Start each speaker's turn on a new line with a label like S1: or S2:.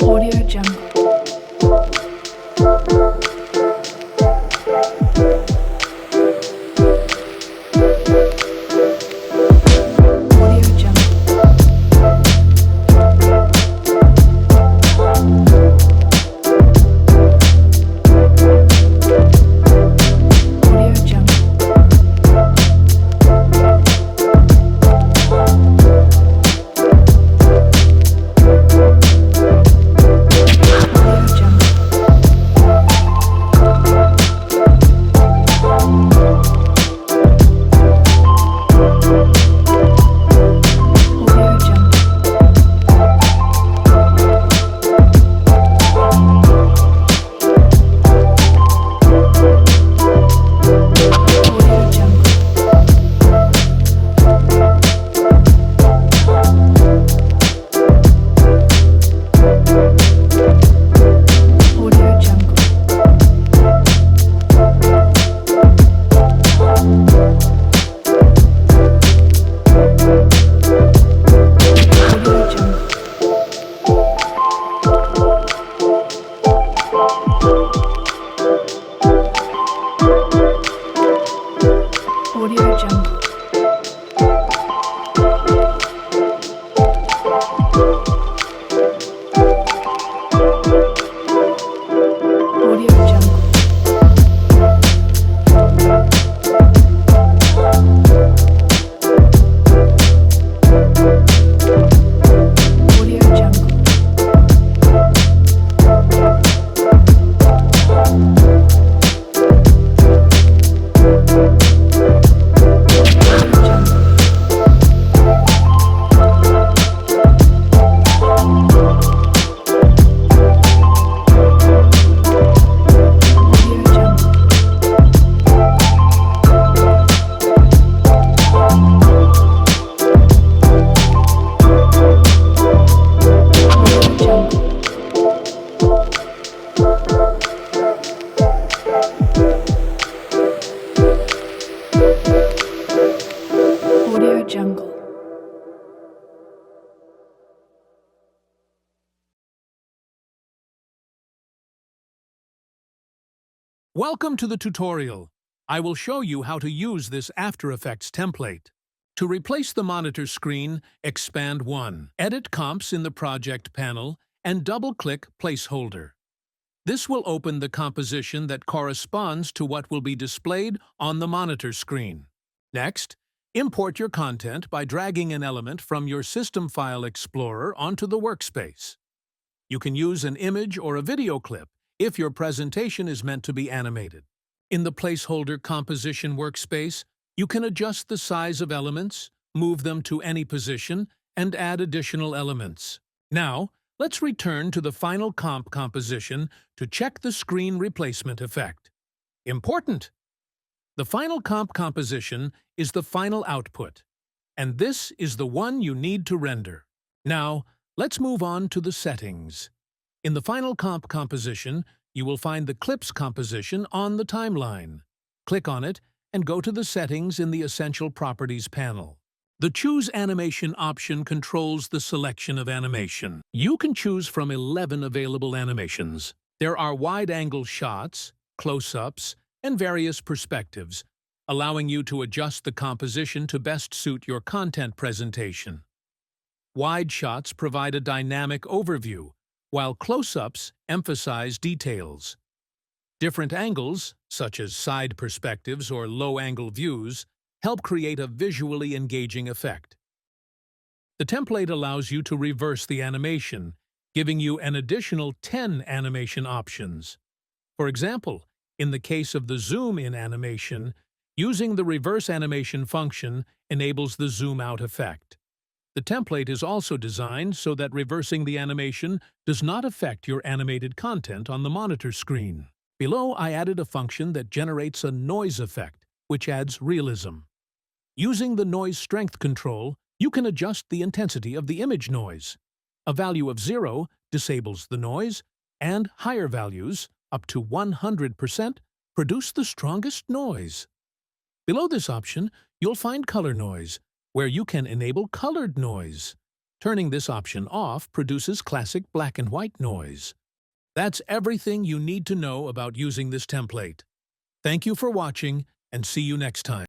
S1: Audio Jungle. Audio Jungle. Audio Jungle. Audio Jungle. Audio Jungle. Audio Jungle. Audio Jungle.
S2: Welcome to the tutorial. I will show you how to use this After Effects template. To replace the monitor screen, expand 1. Edit Comps in the Project panel and double-click Placeholder. This will open the composition that corresponds to what will be displayed on the monitor screen. Next, import your content by dragging an element from your System File Explorer onto the workspace. You can use an image or a video clip if your presentation is meant to be animated. In the Placeholder Composition workspace, you can adjust the size of elements, move them to any position, and add additional elements. Now, let's return to the final comp composition to check the screen replacement effect. Important! The final comp composition is the final output, and this is the one you need to render. Now, let's move on to the settings. In the final comp composition, you will find the Clips composition on the timeline. Click on it and go to the settings in the Essential Properties panel. The Choose Animation option controls the selection of animation. You can choose from 11 available animations. There are wide-angle shots, close-ups, and various perspectives, allowing you to adjust the composition to best suit your content presentation. Wide shots provide a dynamic overview, while close-ups emphasize details. Different angles, such as side perspectives or low-angle views, help create a visually engaging effect. The template allows you to reverse the animation, giving you an additional 10 animation options. For example, in the case of the zoom-in animation, using the reverse animation function enables the zoom-out effect. The template is also designed so that reversing the animation does not affect your animated content on the monitor screen. Below, I added a function that generates a noise effect, which adds realism. Using the noise strength control, you can adjust the intensity of the image noise. A value of 0 disables the noise, and higher values, up to 100%, produce the strongest noise. Below this option, you'll find color noise, where you can enable colored noise. Turning this option off produces classic black and white noise. That's everything you need to know about using this template. Thank you for watching, and see you next time.